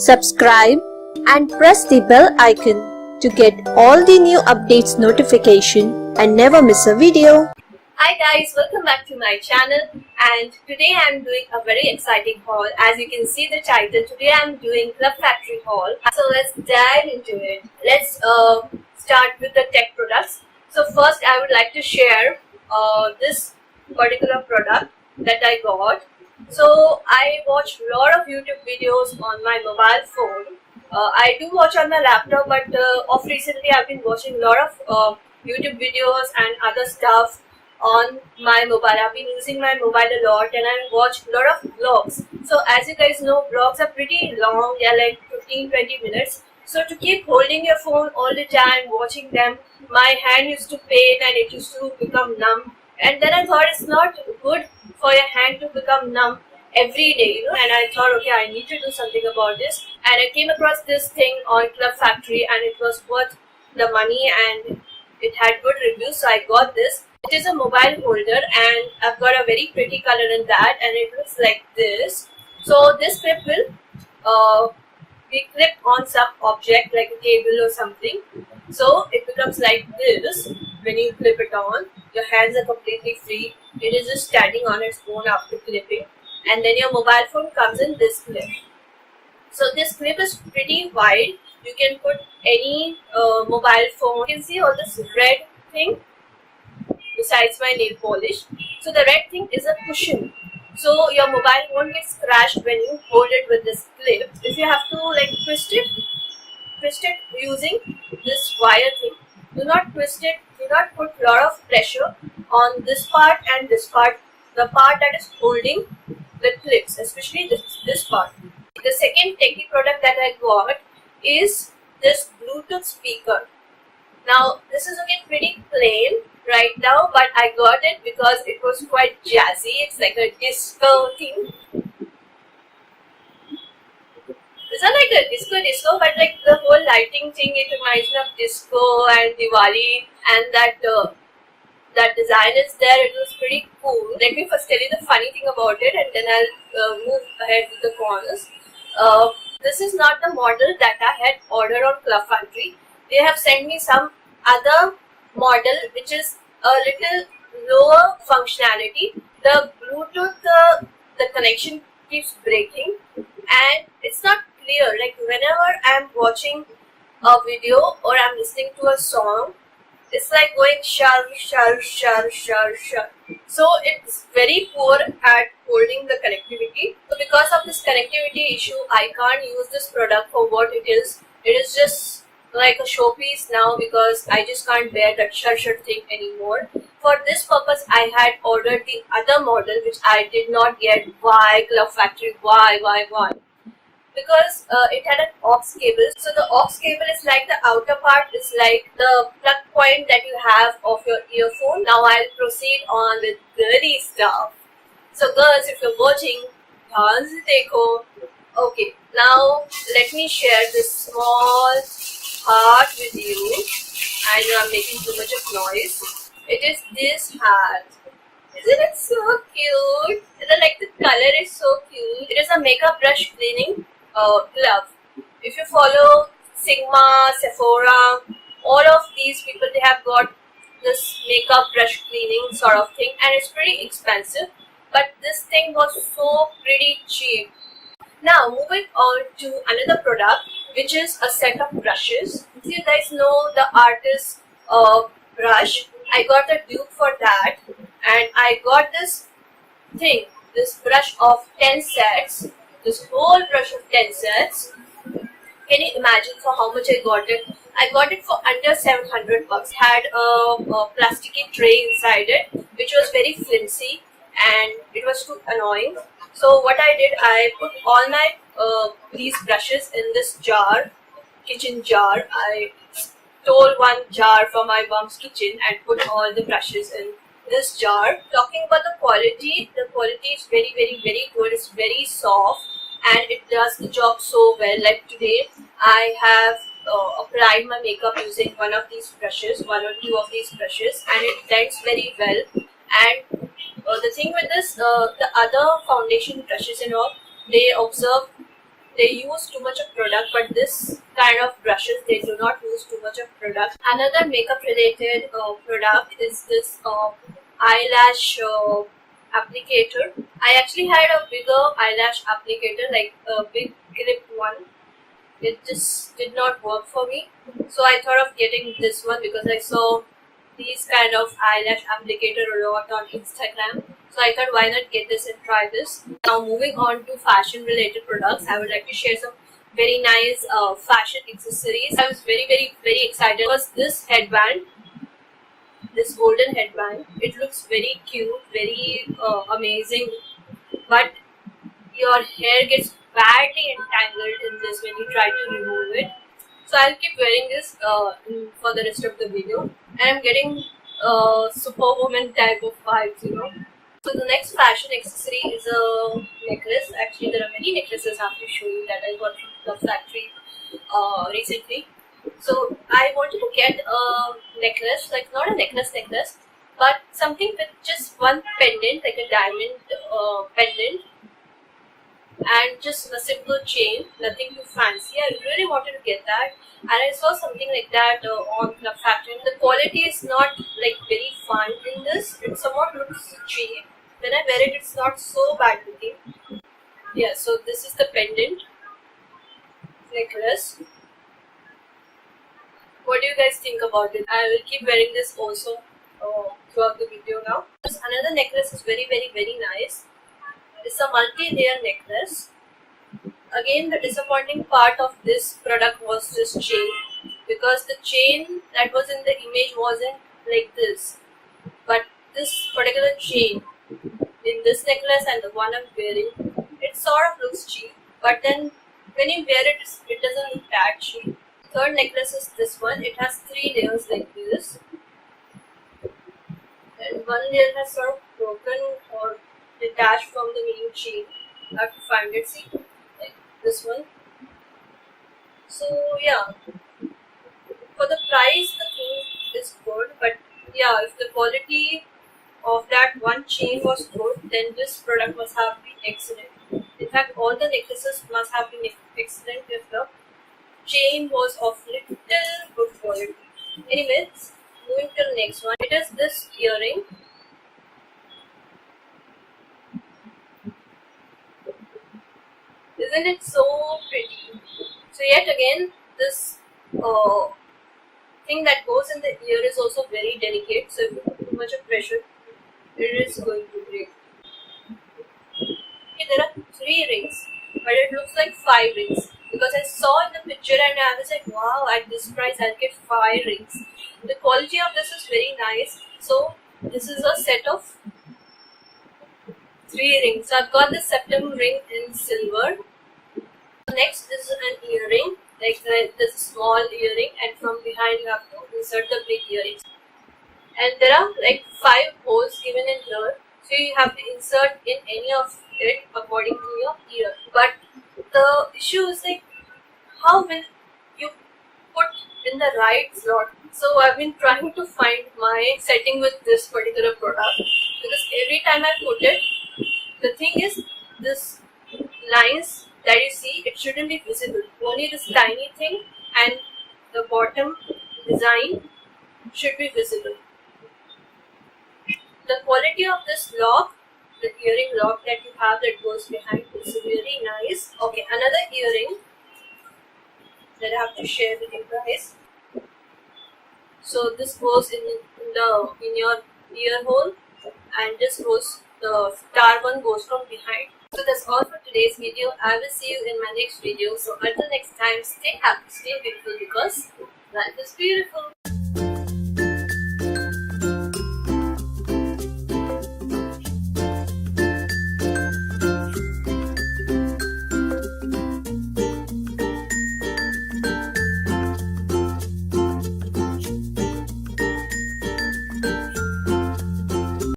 subscribe and press the bell icon to get all the new updates notification and never miss a video. Hi guys, welcome back to my channel, and today I am doing a very exciting haul. As you can see the title, today I am doing Club Factory haul. So let's dive into it. Let's start with the tech products. So first I would like to share this particular product that I got. So I watch a lot of YouTube videos on my mobile phone. I do watch on my laptop, but of recently I've been watching a lot of YouTube videos and other stuff on my mobile. I've been using my mobile a lot and I watch a lot of vlogs. So as you guys know, vlogs are pretty long. They're like 15-20 minutes. So to keep holding your phone all the time, watching them, my hand used to pain and it used to become numb. And then I thought it's not good for your hand to become numb every day, you know. And I thought, okay, I need to do something about this. And I came across this thing on Club Factory and it was worth the money and it had good reviews. So I got this. It is a mobile holder and I've got a very pretty color in that, and it looks like this. So this clip will be clipped on some object like a table or something. So it becomes like this when you clip it on. Your hands are completely free. It is just standing on its own after clipping. And then your mobile phone comes in this clip. So this clip is pretty wide. You can put any mobile phone. You can see all this red thing besides my nail polish. So the red thing is a cushion. So your mobile won't get scratched when you hold it with this clip. If you have to like twist it using this wire thing. Do not twist it. Do not put a lot of pressure on this part and this part. The part that is holding the clips, especially this part. The second techie product that I got is this Bluetooth speaker. Now this is looking pretty plain right now, but I got it because it was quite jazzy. It's like a disco thing. It's not like a disco, but like the whole lighting thing, it reminds me of disco and Diwali, and that design is there. It was pretty cool. Let me first tell you the funny thing about it, and then I'll move ahead with the corners. This is not the model that I had ordered on Club Factory. They have sent me some other model which is a little lower functionality. The Bluetooth, the connection keeps breaking and it's not clear. Like whenever I'm watching a video or I'm listening to a song, it's like going shar shar shar shar shar. So it's very poor at holding the connectivity. So because of this connectivity issue, I can't use this product for what it is. It is just like a showpiece now because I just can't bear that shar shar thing anymore. For this purpose, I had ordered the other model which I did not get. Why Club Factory? Why? Because it had an aux cable. So the aux cable is like the outer part is like the plug point that you have of your earphone. Now I'll proceed on with girly stuff. So girls, if you're watching, dhyan se dekho. Okay, now let me share this small heart with you. I know I'm making too much of noise. It is this hat. Isn't it so cute? Like the color is so cute. It is a makeup brush cleaning glove. If you follow Sigma, Sephora, all of these people, they have got this makeup brush cleaning sort of thing, and it's pretty expensive, but this thing was so pretty cheap. Now moving on to another product, which is a set of brushes. So you guys know the Artis brush. I got a dupe for that, and I got this thing, this brush of 10 sets. This whole brush of 10 sets. Can you imagine for how much I got it? I got it for under 700 bucks. Had a plasticky tray inside it, which was very flimsy and it was too annoying. So what I did, I put all my these brushes in this jar, kitchen jar. I stole one jar from my mom's kitchen and put all the brushes in this jar. Talking about the quality is very good. It's very soft and it does the job so well. Like today I have applied my makeup using one of these brushes, one or two of these brushes, and it blends very well. And the thing with this, the other foundation brushes and all, they absorb they use too much of product, but this kind of brushes, they do not use too much of product. Another makeup related product is this eyelash applicator. I actually had a bigger eyelash applicator, like a big grip one. It just did not work for me, so I thought of getting this one because I saw these kind of eyelash applicator a lot on Instagram. So I thought, why not get this and try this. Now moving on to fashion related products, I would like to share some very nice fashion accessories. I was very excited because this headband, this golden headband, it looks very cute, very amazing, but your hair gets badly entangled in this when you try to remove it. So I'll keep wearing this for the rest of the video, and I'm getting superwoman type of vibes, you know. So the next fashion accessory is a necklace. Actually, there are many necklaces I have to show you that I got from the factory recently. So I wanted to get a necklace, like not a necklace, but something with just one pendant, like a diamond pendant, and just a simple chain, nothing too fancy. I really wanted to get that, and I saw something like that on the factory. The quality is not like very fine in this. It somewhat looks cheap. When I wear it, it's not so bad looking. Yeah, so this is the pendant necklace. What do you guys think about it? I will keep wearing this also throughout the video now. Another necklace is very nice. It's a multi-layer necklace. Again, the disappointing part of this product was this chain, because the chain that was in the image wasn't like this, but this particular chain in this necklace and the one I'm wearing, it sort of looks cheap, but then when you wear it, it doesn't look that cheap. Third necklace is this one. It has 3 layers like this, and one layer has sort of broken or detached from the main chain. I have to find it. See, like this one. So yeah, for the price, the thing is good, but yeah, if the quality of that one chain was good, then this product must have been excellent. In fact, all the necklaces must have been excellent if the chain was of little good quality. Anyways, moving to the next one. It is this earring. Isn't it so pretty? So yet again, this thing that goes in the ear is also very delicate. So if you put too much of pressure, it is going to break. Okay, there are 3 rings, but it looks like 5 rings, because I saw in the picture and I was like, wow, at this price I'll get 5 rings. The quality of this is very nice. So this is a set of 3 rings. So I've got the septum ring in silver. Next is an earring, like this small earring, and from behind you have to insert the big earrings. And there are like 5 holes given in here, so you have to insert in any of it according to your ear. But the issue is like, how will you put in the right slot? So I've been trying to find my setting with this particular product, because every time I put it, the thing is, this lines that you see, it shouldn't be visible. Only this tiny thing and the bottom design should be visible. The quality of this lock, the earring lock that you have that goes behind, is really nice. Okay, another earring that I have to share with you guys. So this goes in your ear hole, and this goes, the star one goes from behind. So that's all for today's video. I will see you in my next video. So until next time, stay happy, stay beautiful, because life is beautiful.